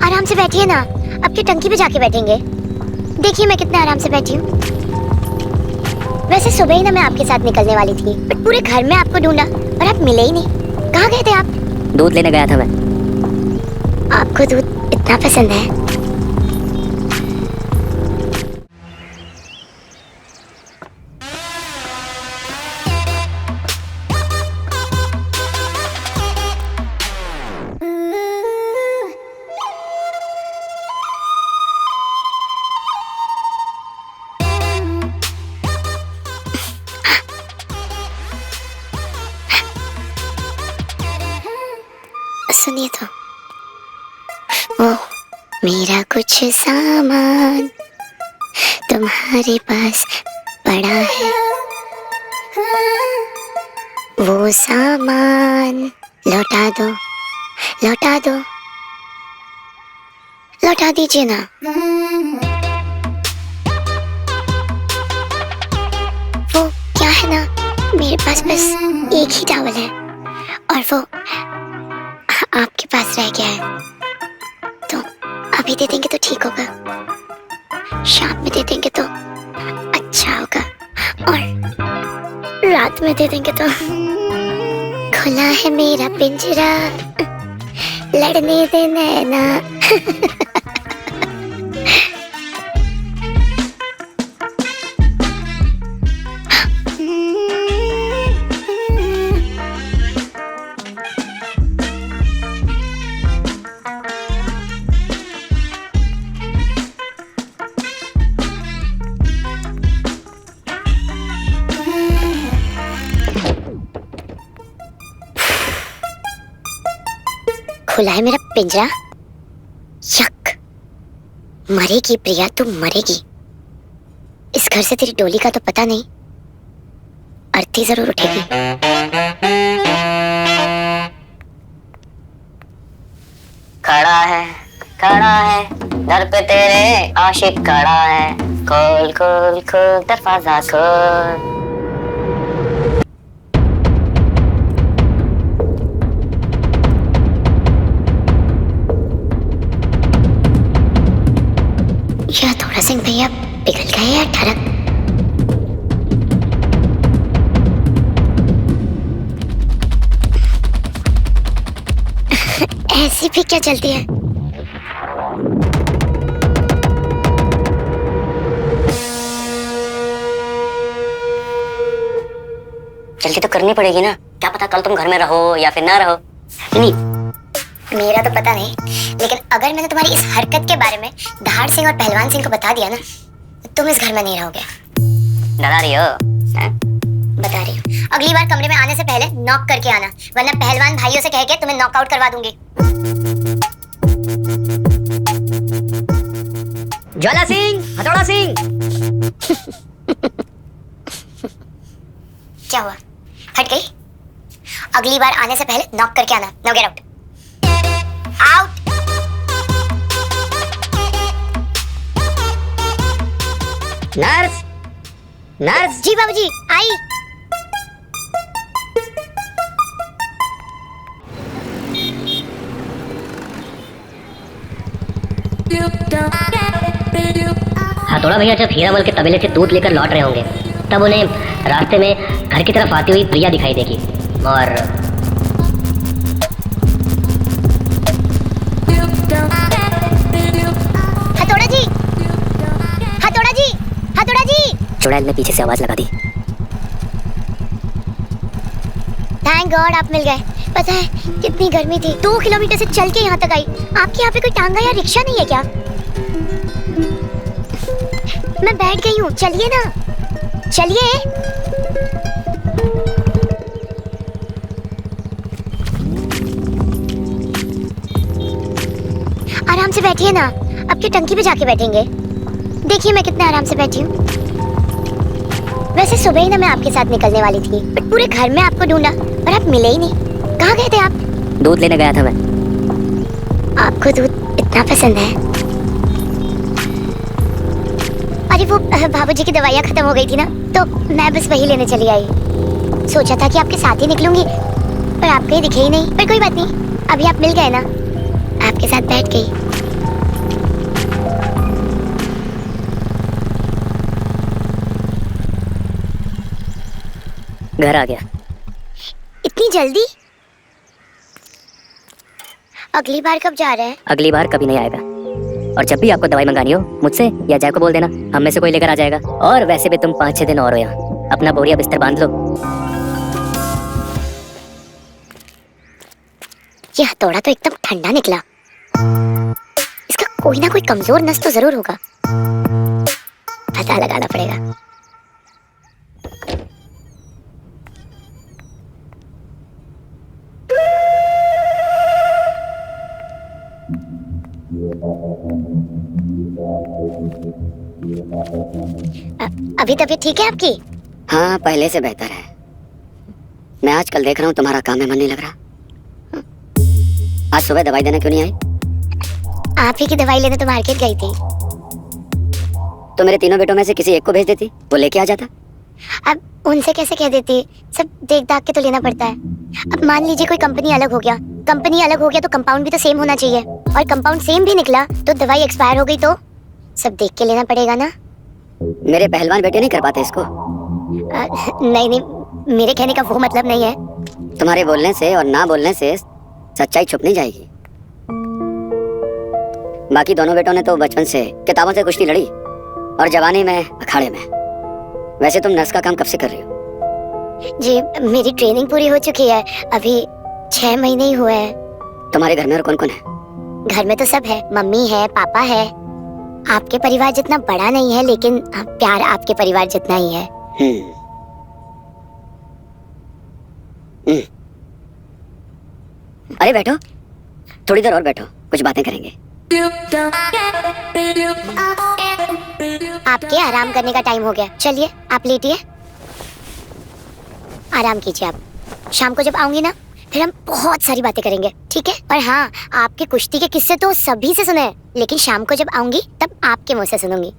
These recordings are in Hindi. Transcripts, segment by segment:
आराम से बैठिए ना, आपकी टंकी पे जाके बैठेंगे। देखिए मैं कितने आराम से बैठी हूँ। वैसे सुबह ही ना मैं आपके साथ निकलने वाली थी, बट पूरे घर में आपको ढूंढा और आप मिले ही नहीं। कहाँ गए थे आप? दूध लेने गया था मैं। आपको दूध इतना पसंद है? सुनिए तो, ओह मेरा कुछ सामान तुम्हारे पास पड़ा है, वो सामान लौटा दो, लौटा दो, लौटा दीजिए ना। वो क्या है ना, मेरे पास बस एक ही टॉवल है और वो आपके पास रह गया है, तो अभी दे देंगे तो ठीक होगा, शाम में दे देंगे तो अच्छा होगा, और रात में दे देंगे तो। खुला है मेरा पिंजरा, लड़ने दे नैना। खुला है मेरा पिंजरा, यक। मरेगी प्रिया, तू मरेगी। इस घर से तेरी डोली का तो पता नहीं, अर्थी जरूर उठेगी। खड़ा है दर पे तेरे आशिक खड़ा है, खोल खोल खोल दरवाजा खोल। या थोड़ा सिंह भैया पिघल गए या ठरक। ऐसी भी क्या चलती है? जल्दी तो करनी पड़ेगी ना, क्या पता कल तुम घर में रहो या फिर ना रहो। नहीं मेरा तो पता नहीं, लेकिन अगर मैंने तुम्हारी इस हरकत के बारे में धाड़ सिंह और पहलवान सिंह को बता दिया ना, तो तुम इस घर में नहीं रहोगे। डरा रही हो? बता रही हूँ, अगली बार कमरे में आने से पहले नॉक करके आना, वरना पहलवान भाइयों से कह के तुम्हें नॉकआउट करवा दूंगी। ज्वाला सिंह, हथौड़ा सिंह। क्या हुआ, हट गई? अगली बार आने से पहले नॉक करके आना। No get out. Out. Nurse, nurse. जी बाबूजी, आई। हथौड़ा भैया जब हीरामल के तबेले से दूध लेकर लौट रहे होंगे, तब उन्हें रास्ते में घर की तरफ आती हुई प्रिया दिखाई देगी और हथौड़ा जी, हथौड़ा जी, हथौड़ा जी। चुड़ैल ने पीछे से आवाज लगा दी। थैंक गॉड आप मिल गए। पता है कितनी गर्मी थी, 2 किलोमीटर से चल के यहाँ तक आई। आपके यहाँ पे कोई टांगा या रिक्शा नहीं है क्या? मैं बैठ गई हूँ, चलिए ना, चलिए। आराम से बैठिए ना, आपकी टंकी पे जाके बैठेंगे। देखिए मैं कितने आराम से बैठी हूँ। वैसे सुबह ही ना मैं आपके साथ निकलने वाली थी, बट पूरे घर में आपको ढूंढा और आप मिले ही नहीं। कहाँ गए थे आप? दूध लेने गया था मैं। आपको दूध इतना पसंद है? अरे वो बाबूजी की दवाइयाँ खत्म हो गई थी ना, तो मैं बस वही लेने चली आई। सोचा था कि आपके साथ ही निकलूंगी, पर आप कहीं दिखे ही नहीं। पर कोई बात नहीं, अभी आप मिल गए ना, आपके साथ बैठ गई। घर आ गया। इतनी जल्दी? अगली बार कब जा रहे हैं? अगली बार कभी नहीं आएगा। और जब भी आपको दवाई मंगानी हो मुझसे या जय को बोल देना, हम में से कोई लेकर आ जाएगा। और वैसे भी तुम 5-6 दिन और हो यहाँ, अपना बोरिया बिस्तर बांध लो। ये हथौड़ा तो एकदम ठंडा निकला। इसका कोई ना कोई कमजोर नस तो जरूर होगा, पता लगाना पड़ेगा। अभी तबीयत ठीक है आपकी? हाँ, पहले से बेहतर है। मैं आजकल देख रहा हूँ तुम्हारा काम में मन नहीं लग रहा। आज सुबह दवाई देने क्यों नहीं आई? आप ही की दवाई लेने तो मार्केट गई थी। तो मेरे तीनों बेटों में से किसी एक को भेज देती, वो लेके आ जाता। अब उनसे कैसे कह देती? सब देख दाख के तो लेना पड़ता है। अब मान लीजिए कोई कंपनी अलग हो गया, तो कंपाउंड भी तो सेम होना चाहिए, और कंपाउंड सेम भी निकला तो दवाई एक्सपायर हो गई तो सब देख के लेना पड़ेगा ना। मेरे पहलवान बेटे नहीं कर पाते इसको? नहीं, मेरे कहने का वो मतलब नहीं है। तुम्हारे बोलने से और ना बोलने से सच्चाई छुप नहीं जाएगी। बाकी दोनों बेटों ने तो बचपन से किताबों से कुश्ती लड़ी और जवानी में अखाड़े में। वैसे तुम नर्स का काम कब से कर रही हो? जी, मेरी ट्रेनिंग पूरी हो चुकी है, अभी 6 महीने ही हुए हैं। तुम्हारे घर में और कौन कौन है? घर में तो सब है, मम्मी है, पापा है। आपके परिवार जितना बड़ा नहीं है, लेकिन प्यार आपके परिवार जितना ही है। अरे बैठो, थोड़ी देर और बैठो, कुछ बातें करेंगे। आपके आराम करने का टाइम हो गया, चलिए आप लेटिए, आराम कीजिए। आप शाम को जब आऊंगी ना, फिर हम बहुत सारी बातें करेंगे, ठीक है? और हाँ, आपके कुश्ती के किस्से तो सभी से सुने, लेकिन शाम को जब आऊंगी तब आपके मुंह से सुनूंगी।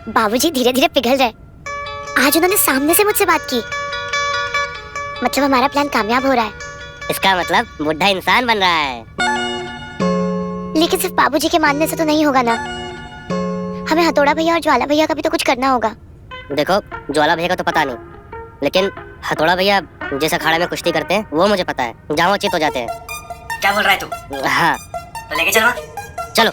बाबूजी धीरे धीरे पिघल रहे। आज उन्होंने सामने से मुझसे बात की, मतलब हमारा प्लान कामयाब हो रहा है। इसका मतलब बुढ़ा इंसान बन रहा है। लेकिन सिर्फ बाबूजी के मानने से तो नहीं होगा ना, हमें हथौड़ा भैया और ज्वाला भैया का भी तो कुछ करना होगा। देखो, ज्वाला भैया का तो पता नहीं, लेकिन हथौड़ा भैया जिस अखाड़े में कुश्ती करते हैं वो मुझे पता है, जहाँ वो चित हो जाते हैं। क्या बोल रहा है तू? हाँ, तो लेके चलो। चलो।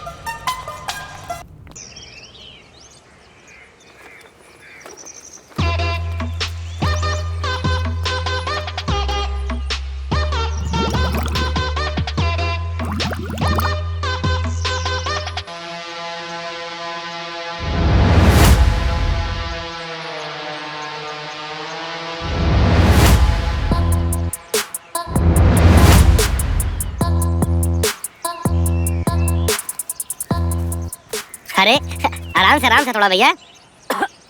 अरे आराम से थोड़ा भैया।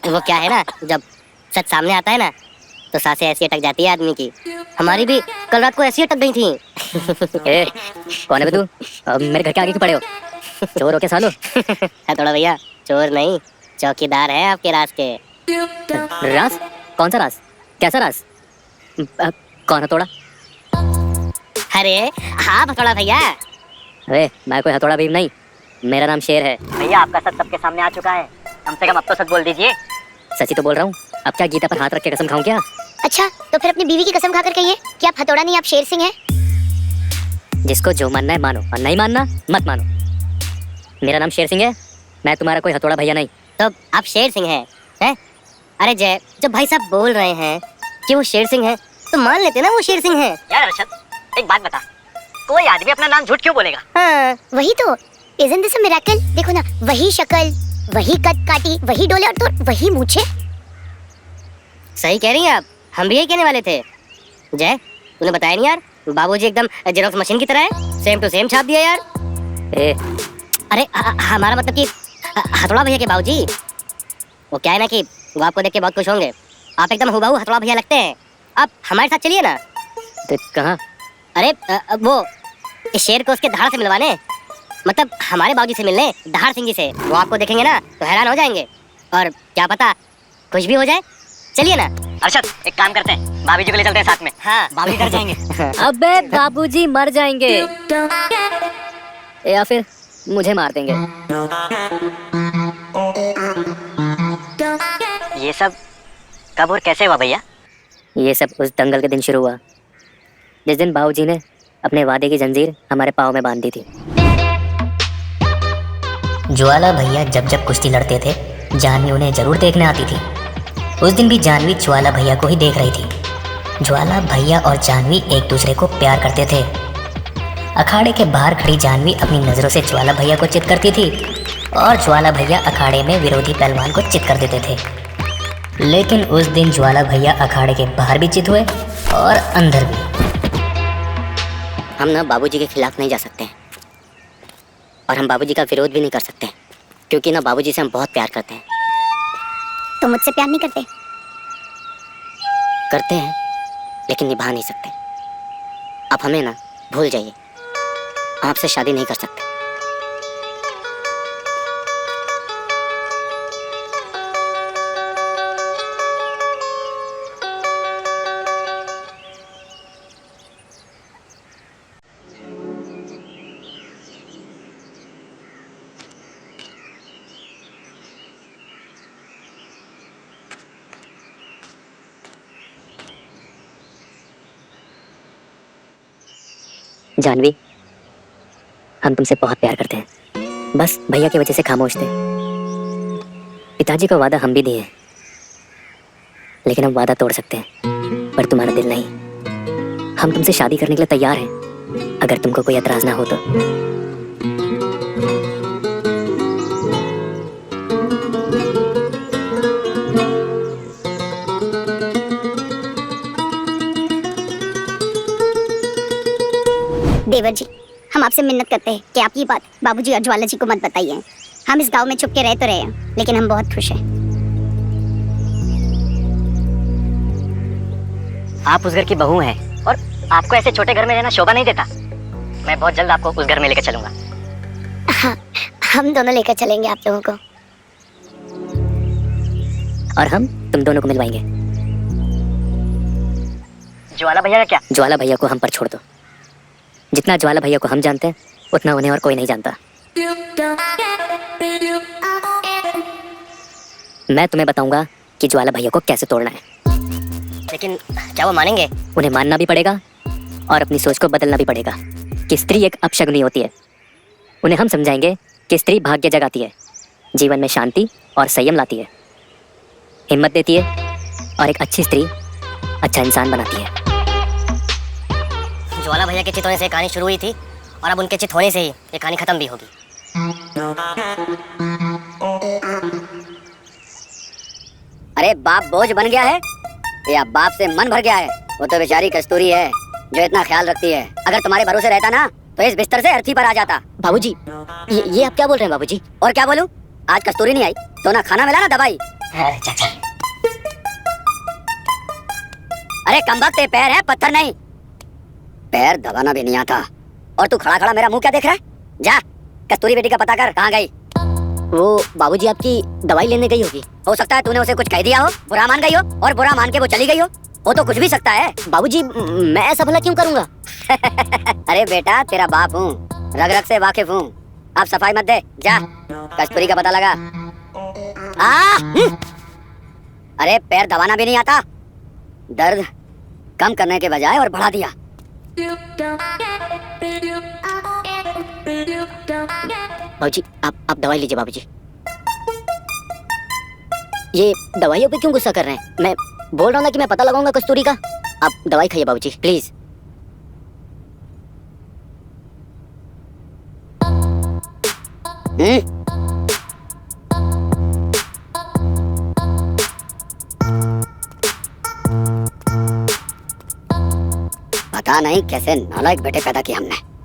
वो क्या है ना, जब सच सामने आता है ना तो सांसें ऐसी अटक जाती है आदमी की। हमारी भी कल रात को ऐसी अटक गई थी। कौन है तू? मेरे घर के आगे क्यों पड़े हो? चोर हो क्या सालो? थोड़ा भैया चोर नहीं, चौकीदार है आपके राज के। राज? कौन सा राज? कैसा राज? कौन है थोड़ा? अरे हाँ थोड़ा भैया। अरे मैं कोई हथौड़ा भीम नहीं, मेरा नाम शेर है। भैया आपका सच सबके सामने आ चुका है, कम से कम अब तो सच बोल दीजिए। सच ही तो बोल रहा हूँ, अब क्या गीता पर हाथ रख के कसम खाऊं क्या? अच्छा, तो फिर अपनी बीवी की कसम खाकर कहिए कि आप हथौड़ा नहीं, आप शेर सिंह हैं। जिसको जो मानना है मानो, और नहीं मानना मत मानो। मेरा नाम शेर सिंह है, मैं तुम्हारा कोई हथौड़ा भैया नहीं। तो आप शेर सिंह हैं? अरे जय, जब भाई साहब बोल रहे हैं कि वो शेर सिंह है तो मान लेते ना वो शेर सिंह है। यार अरशद, एक बात बता, कोई आदमी अपना नाम झूठ क्यों बोलेगा? हाँ वही तो, Isn't this a miracle? देखो ना, वही शक्ल, वही कद काटी, वही डोले और तो वही मूछे। सही कह रही हैं आप, हम भी यही कहने वाले थे। जय, तूने बताया नहीं यार, बाबूजी एकदम जेरोक्स मशीन की तरह है, सेम टू सेम छाप दिया यार। अरे हमारा मतलब कि हथौड़ा भैया के बाबूजी, वो क्या है ना कि वो आपको देख के बहुत खुश होंगे। आप एकदम हुबहू हथौड़ा भैया लगते हैं। आप हमारे साथ चलिए ना। तो कहाँ? अरे वो इस शेर को उसके दहाड़ से मिलवाने, मतलब हमारे बाबूजी से मिलने दहाड़ सिंह जी से। वो आपको देखेंगे ना तो हैरान हो जाएंगे, और क्या पता कुछ भी हो जाए। चलिए ना। अरशद एक काम करते हैं, भाभी जी को ले चलते हैं साथ में। हाँ भाभी डर जाएंगे। अबे बाबूजी मर जाएंगे या फिर मुझे मार देंगे। ये सब कब और कैसे हुआ भैया? ये सब उस दंगल के दिन शुरू हुआ जिस दिन बाबूजी ने अपने वादे की जंजीर हमारे पाँव में बांध दी थी। ज्वाला भैया जब जब कुश्ती लड़ते थे जानवी उन्हें जरूर देखने आती थी। उस दिन भी जानवी ज्वाला भैया को ही देख रही थी। ज्वाला भैया और जानवी एक दूसरे को प्यार करते थे। अखाड़े के बाहर खड़ी जानवी अपनी नज़रों से ज्वाला भैया को चित करती थी और ज्वाला भैया अखाड़े में विरोधी पहलवान को चित कर देते थे। लेकिन उस दिन ज्वाला भैया अखाड़े के बाहर भी चित हुए और अंदर भी। हम ना बाबूजी के खिलाफ नहीं जा सकते हैं और हम बाबूजी का विरोध भी नहीं कर सकते क्योंकि ना बाबूजी से हम बहुत प्यार करते हैं। तो मुझसे प्यार नहीं करते? करते हैं लेकिन निभा नहीं सकते। आप हमें ना भूल जाइए, हम आपसे शादी नहीं कर सकते। जानवी, हम तुमसे बहुत प्यार करते हैं, बस भैया की वजह से खामोश थे। पिताजी को वादा हम भी दिए, लेकिन हम वादा तोड़ सकते हैं पर तुम्हारा दिल नहीं। हम तुमसे शादी करने के लिए तैयार हैं अगर तुमको कोई एतराज ना हो तो। देवर जी, हम आपसे मिन्नत करते हैं कि आप ये बात बाबूजी और ज्वाला जी को मत बताइए। हम इस गांव में छुप के रह तो रहे हैं, लेकिन हम बहुत खुश हैं। आप उस घर की बहू हैं और आपको ऐसे छोटे घर में रहना शोभा नहीं देता। मैं बहुत जल्द आपको उस घर में लेकर चलूंगा। हाँ, हम दोनों लेकर चलेंगे आप लोगों को। और हम तुम दोनों को मिलवाएंगे। ज्वाला भैया का क्या? ज्वाला भैया को हम पर छोड़ दो। जितना ज्वाला भैया को हम जानते हैं उतना उन्हें और कोई नहीं जानता। मैं तुम्हें बताऊंगा कि ज्वाला भैया को कैसे तोड़ना है। लेकिन क्या वो मानेंगे? उन्हें मानना भी पड़ेगा और अपनी सोच को बदलना भी पड़ेगा कि स्त्री एक अपशगुनी होती है। उन्हें हम समझाएंगे कि स्त्री भाग्य जगाती है, जीवन में शांति और संयम लाती है, हिम्मत देती है और एक अच्छी स्त्री अच्छा इंसान बनाती है। ज्वाला भैया के चित होने से कहानी शुरू हुई थी और अब उनके चित होने से ही ये कहानी खत्म भी होगी। अरे बाप बोझ बन गया है या बाप से मन भर गया है? वो तो बेचारी कस्तूरी है जो इतना ख्याल रखती है। अगर तुम्हारे भरोसे रहता ना तो इस बिस्तर से अर्थी पर आ जाता। बाबूजी, ये आप क्या बोल रहे हैं बाबूजी? और क्या बोलूं? आज कस्तूरी नहीं आई तो ना खाना मिला ना दवाई। अरे चाचा, अरे कमबख्त, ये पैर है पत्थर नहीं। पैर दबाना भी नहीं आता और तू खड़ा खड़ा मेरा मुंह क्या देख रहा है? जा कस्तूरी बेटी का पता कर, कहाँ गई? वो बाबूजी आपकी दवाई लेने गई होगी। हो सकता है तूने उसे कुछ कह दिया हो, बुरा मान गई हो और बुरा मान के वो चली गई हो तो कुछ भी सकता है। बाबूजी, मैं ऐसा भला क्यों करूंगा? अरे बेटा, तेरा बाप हूँ, रग रग से वाकिफ हूँ। अब सफाई मत दे, जा कस्तूरी का पता लगा। अरे पैर दबाना भी नहीं आता, दर्द कम करने के बजाय और बढ़ा दिया। बाबूजी, आप दवाई लीजिए बाबूजी। ये दवाइयों पे क्यों गुस्सा कर रहे हैं? मैं बोल रहा हूँ ना कि मैं पता लगाऊंगा कस्तूरी का। आप दवाई खाइए बाबूजी, प्लीज। पता नहीं कैसे नालायक बेटे पैदा किए हमने।